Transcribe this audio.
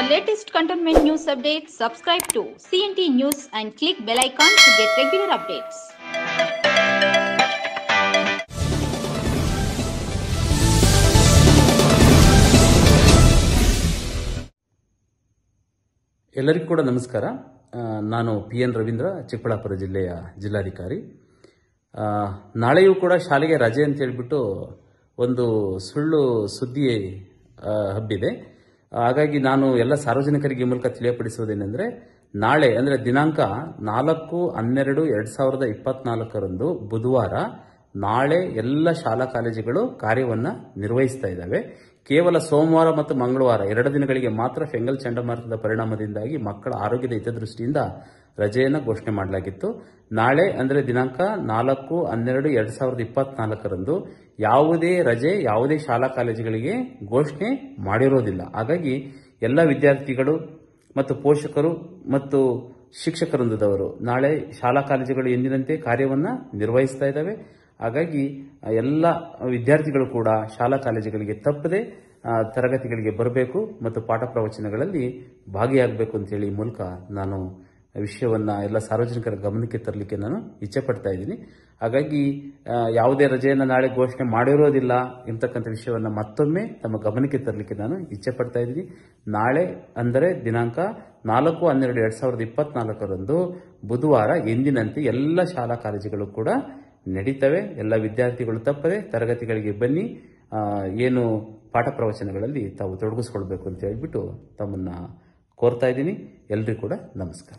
For latest cantonment news updates, subscribe to CNT News and click bell icon to get regular updates. ಎಲ್ಲರಿಗೂ ಕೂಡ ನಮಸ್ಕಾರ. ನಾನು PN Ravindra, Chikkaballapur ಜಿಲ್ಲೆಯ ಜಿಲ್ಲಾಧಿಕಾರಿ. ನಾಳೆಯೂ ಕೂಡ ಶಾಲೆಗೆ ರಜೆ ಅಂತ ಹೇಳಿಬಿಟ್ಟು ಒಂದು ಸುಳ್ಳು ಸುದ್ದಿ ಹಬ್ಬಿದೆ. ಹಾಗಾಗಿ ನಾನು ಎಲ್ಲ ಸಾರ್ವಜನಿಕರಿಗೆ ಈ ಮೂಲಕ ತಿಳಿಯಪಡಿಸುವುದೇನೆಂದರೆ, ನಾಳೆ ಅಂದರೆ ದಿನಾಂಕ 4/12/2024 ಬುಧವಾರ ನಾಳೆ ಎಲ್ಲ ಶಾಲಾ ಕಾಲೇಜುಗಳು ಕಾರ್ಯವನ್ನು ನಿರ್ವಹಿಸ್ತಾ ಇದ್ದಾವೆ. ಕೇವಲ ಸೋಮವಾರ ಮತ್ತು ಮಂಗಳವಾರ 2 ದಿನಗಳಿಗೆ ಮಾತ್ರ ಫೆಂಗಲ್ ಚಂಡಮಾರುತದ ಪರಿಣಾಮದಿಂದಾಗಿ ಮಕ್ಕಳ ಆರೋಗ್ಯದ ಹಿತದೃಷ್ಟಿಯಿಂದ ರಜೆಯನ್ನು ಘೋಷಣೆ ಮಾಡಲಾಗಿತ್ತು. ನಾಳೆ ಅಂದರೆ ದಿನಾಂಕ 4/12/2024 ಯಾವುದೇ ರಜೆ ಯಾವುದೇ ಶಾಲಾ ಕಾಲೇಜುಗಳಿಗೆ ಘೋಷಣೆ ಮಾಡಿರೋದಿಲ್ಲ. ಹಾಗಾಗಿ ಎಲ್ಲ ವಿದ್ಯಾರ್ಥಿಗಳು ಮತ್ತು ಪೋಷಕರು ಮತ್ತು ಶಿಕ್ಷಕವೃಂದದವರು ನಾಳೆ ಶಾಲಾ ಕಾಲೇಜುಗಳು ಎಂದಿನಂತೆ ಕಾರ್ಯವನ್ನು ನಿರ್ವಹಿಸ್ತಾ ಇದ್ದಾವೆ. ಹಾಗಾಗಿ ಎಲ್ಲ ವಿದ್ಯಾರ್ಥಿಗಳು ಕೂಡ ಶಾಲಾ ಕಾಲೇಜುಗಳಿಗೆ ತಪ್ಪದೆ ತರಗತಿಗಳಿಗೆ ಬರಬೇಕು ಮತ್ತು ಪಾಠ ಪ್ರವಚನಗಳಲ್ಲಿ ಭಾಗಿಯಾಗಬೇಕು ಅಂತೇಳಿ ಈ ಮೂಲಕ ನಾನು ವಿಷಯವನ್ನು ಎಲ್ಲ ಸಾರ್ವಜನಿಕರ ಗಮನಕ್ಕೆ ತರಲಿಕ್ಕೆ ನಾನು ಇಚ್ಛೆ ಪಡ್ತಾ ಇದ್ದೀನಿ. ಹಾಗಾಗಿ ಯಾವುದೇ ರಜೆಯನ್ನು ನಾಳೆ ಘೋಷಣೆ ಮಾಡಿರೋದಿಲ್ಲ ಎಂಬತಕ್ಕಂಥ ವಿಷಯವನ್ನು ಮತ್ತೊಮ್ಮೆ ತಮ್ಮ ಗಮನಕ್ಕೆ ತರಲಿಕ್ಕೆ ನಾನು ಇಚ್ಛೆ ಪಡ್ತಾ ಇದ್ದೀನಿ. ನಾಳೆ ಅಂದರೆ ದಿನಾಂಕ 4/12/2024 ಬುಧವಾರ ಎಂದಿನಂತೆ ಎಲ್ಲ ಶಾಲಾ ಕಾಲೇಜುಗಳು ಕೂಡ ನಡೀತವೆ. ಎಲ್ಲ ವಿದ್ಯಾರ್ಥಿಗಳು ತಪ್ಪದೆ ತರಗತಿಗಳಿಗೆ ಬನ್ನಿ, ಏನು ಪಾಠ ಪ್ರವಚನಗಳಲ್ಲಿ ತಾವು ತೊಡಗಿಸ್ಕೊಳ್ಬೇಕು ಅಂತ ಹೇಳ್ಬಿಟ್ಟು ತಮ್ಮನ್ನ ಕೋರ್ತಾ ಇದ್ದೀನಿ. ಎಲ್ರಿಗೂ ಕೂಡ ನಮಸ್ಕಾರ.